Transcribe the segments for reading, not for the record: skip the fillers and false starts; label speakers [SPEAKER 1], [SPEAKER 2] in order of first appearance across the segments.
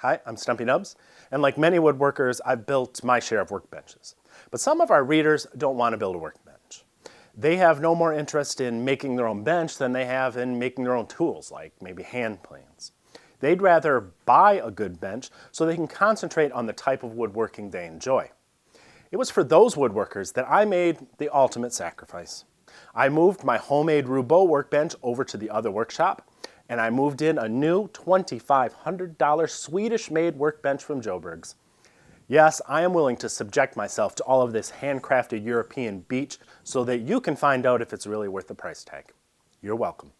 [SPEAKER 1] Hi, I'm Stumpy Nubs, and like many woodworkers, I've built my share of workbenches. But some of our readers don't want to build a workbench. They have no more interest in making their own bench than they have in making their own tools, like maybe hand planes. They'd rather buy a good bench so they can concentrate on the type of woodworking they enjoy. It was for those woodworkers that I made the ultimate sacrifice. I moved my homemade Rouleau workbench over to the other workshop, and I moved in a new $2,500 Swedish-made workbench from Sjobergs. Yes, I am willing to subject myself to all of this handcrafted European beach so that you can find out if it's really worth the price tag. You're welcome.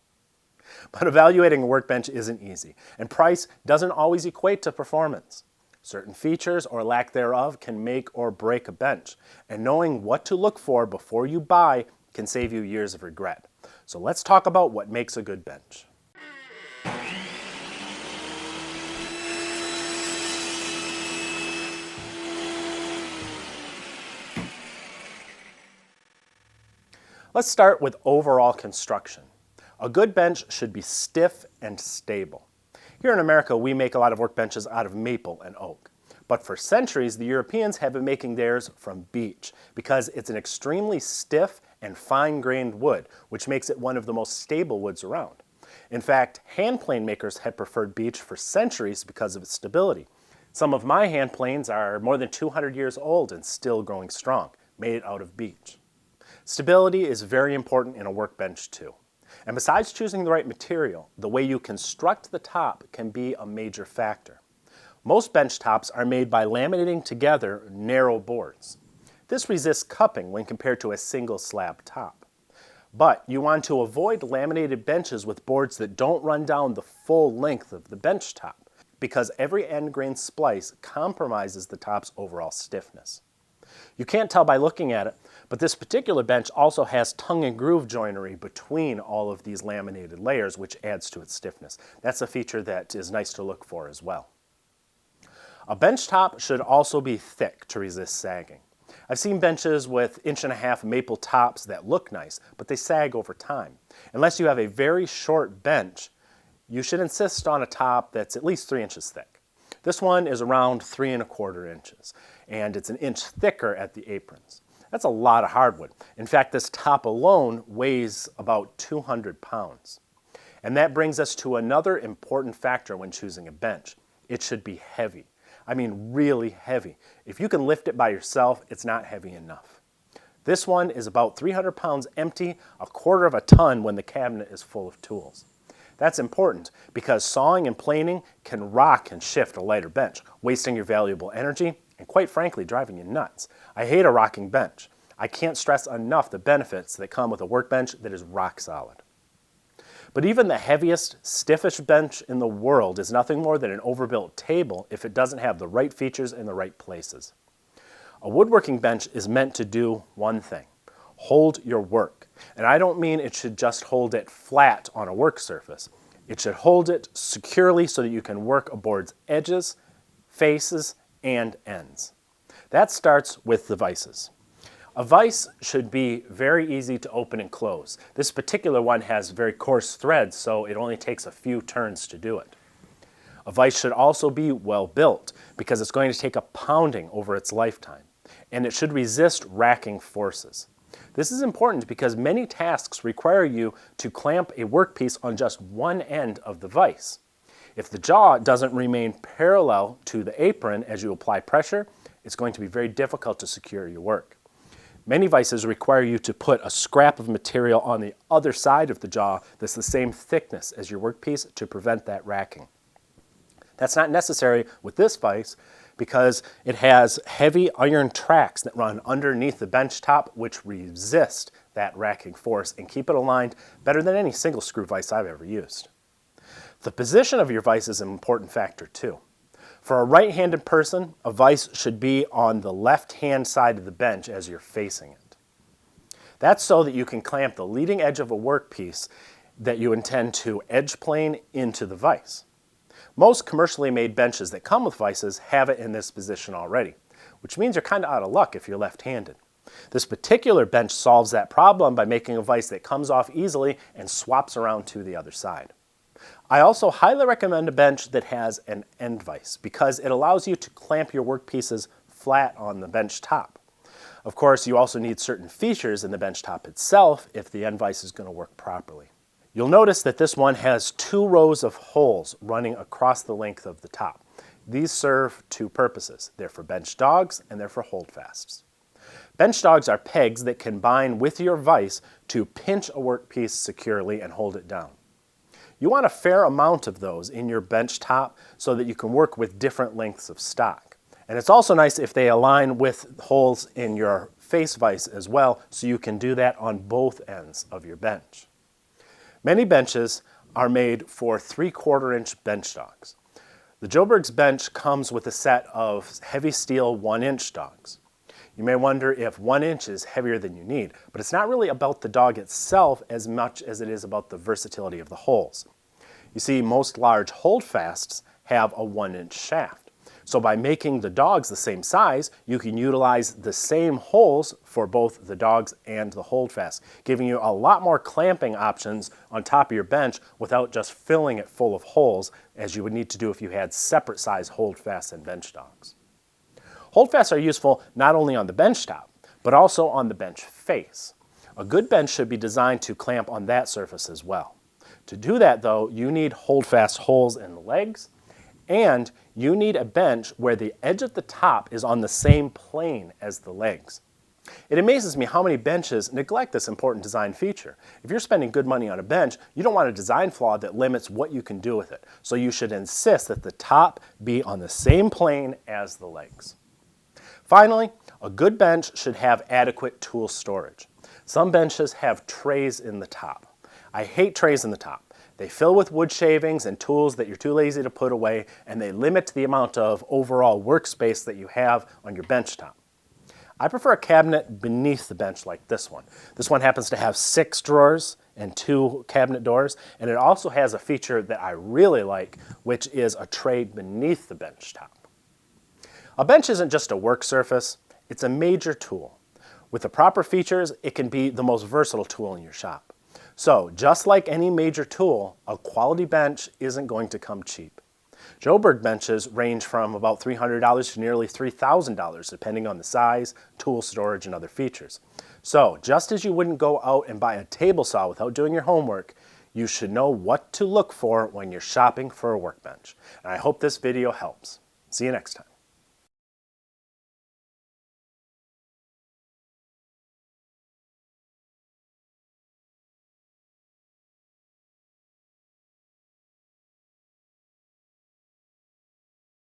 [SPEAKER 1] But evaluating a workbench isn't easy, and price doesn't always equate to performance. Certain features or lack thereof can make or break a bench, and knowing what to look for before you buy can save you years of regret. So let's talk about what makes a good bench. Let's start with overall construction. A good bench should be stiff and stable. Here in America, we make a lot of workbenches out of maple and oak. But for centuries, the Europeans have been making theirs from beech because it's an extremely stiff and fine-grained wood, which makes it one of the most stable woods around. In fact, hand plane makers had preferred beech for centuries because of its stability. Some of my hand planes are more than 200 years old and still growing strong, made out of beech. Stability is very important in a workbench too. And besides choosing the right material, the way you construct the top can be a major factor. Most bench tops are made by laminating together narrow boards. This resists cupping when compared to a single slab top. But you want to avoid laminated benches with boards that don't run down the full length of the bench top, because every end grain splice compromises the top's overall stiffness. You can't tell by looking at it, but this particular bench also has tongue and groove joinery between all of these laminated layers, which adds to its stiffness. That's a feature that is nice to look for as well. A bench top should also be thick to resist sagging. I've seen benches with 1.5-inch maple tops that look nice, but they sag over time. Unless you have a very short bench, you should insist on a top that's at least 3 inches thick. This one is around 3¼ inches, and it's 1 inch thicker at the aprons. That's a lot of hardwood. In fact, this top alone weighs about 200 pounds. And that brings us to another important factor when choosing a bench. It should be heavy. I mean really heavy. If you can lift it by yourself, it's not heavy enough. This one is about 300 pounds empty, 1/4 ton when the cabinet is full of tools. That's important because sawing and planing can rock and shift a lighter bench, wasting your valuable energy and quite frankly driving you nuts. I hate a rocking bench. I can't stress enough the benefits that come with a workbench that is rock solid. But even the heaviest, stiffest bench in the world is nothing more than an overbuilt table if it doesn't have the right features in the right places. A woodworking bench is meant to do one thing: hold your work. And I don't mean it should just hold it flat on a work surface. It should hold it securely so that you can work a board's edges, faces, and ends. That starts with the vices. A vise should be very easy to open and close. This particular one has very coarse threads, so it only takes a few turns to do it. A vise should also be well built because it's going to take a pounding over its lifetime, and it should resist racking forces. This is important because many tasks require you to clamp a workpiece on just one end of the vise. If the jaw doesn't remain parallel to the apron as you apply pressure, it's going to be very difficult to secure your work. Many vices require you to put a scrap of material on the other side of the jaw that's the same thickness as your workpiece to prevent that racking. That's not necessary with this vise because it has heavy iron tracks that run underneath the bench top which resist that racking force and keep it aligned better than any single screw vise I've ever used. The position of your vise is an important factor too. For a right-handed person, a vise should be on the left-hand side of the bench as you're facing it. That's so that you can clamp the leading edge of a workpiece that you intend to edge plane into the vise. Most commercially made benches that come with vices have it in this position already, which means you're kind of out of luck if you're left-handed. This particular bench solves that problem by making a vise that comes off easily and swaps around to the other side. I also highly recommend a bench that has an end vise because it allows you to clamp your workpieces flat on the bench top. Of course, you also need certain features in the bench top itself if the end vise is going to work properly. You'll notice that this one has 2 rows of holes running across the length of the top. These serve 2 purposes. They're for bench dogs and they're for holdfasts. Bench dogs are pegs that can bind with your vise to pinch a workpiece securely and hold it down. You want a fair amount of those in your bench top so that you can work with different lengths of stock. And it's also nice if they align with holes in your face vise as well, so you can do that on both ends of your bench. Many benches are made for 3/4 inch bench dogs. The Sjobergs bench comes with a set of heavy steel 1-inch dogs. You may wonder if 1 inch is heavier than you need, but it's not really about the dog itself as much as it is about the versatility of the holes. You see, most large holdfasts have a 1-inch shaft. So by making the dogs the same size, you can utilize the same holes for both the dogs and the holdfast, giving you a lot more clamping options on top of your bench without just filling it full of holes as you would need to do if you had separate size holdfasts and bench dogs. Holdfasts are useful not only on the bench top, but also on the bench face. A good bench should be designed to clamp on that surface as well. To do that though, you need holdfast holes in the legs, and you need a bench where the edge at the top is on the same plane as the legs. It amazes me how many benches neglect this important design feature. If you're spending good money on a bench, you don't want a design flaw that limits what you can do with it. So you should insist that the top be on the same plane as the legs. Finally, a good bench should have adequate tool storage. Some benches have trays in the top. I hate trays in the top. They fill with wood shavings and tools that you're too lazy to put away, and they limit the amount of overall workspace that you have on your bench top. I prefer a cabinet beneath the bench like this one. This one happens to have 6 drawers and 2 cabinet doors, and it also has a feature that I really like, which is a tray beneath the bench top. A bench isn't just a work surface, it's a major tool. With the proper features, it can be the most versatile tool in your shop. So, just like any major tool, a quality bench isn't going to come cheap. Sjoberg benches range from about $300 to nearly $3,000 depending on the size, tool storage, and other features. So, just as you wouldn't go out and buy a table saw without doing your homework, you should know what to look for when you're shopping for a workbench. And I hope this video helps. See you next time.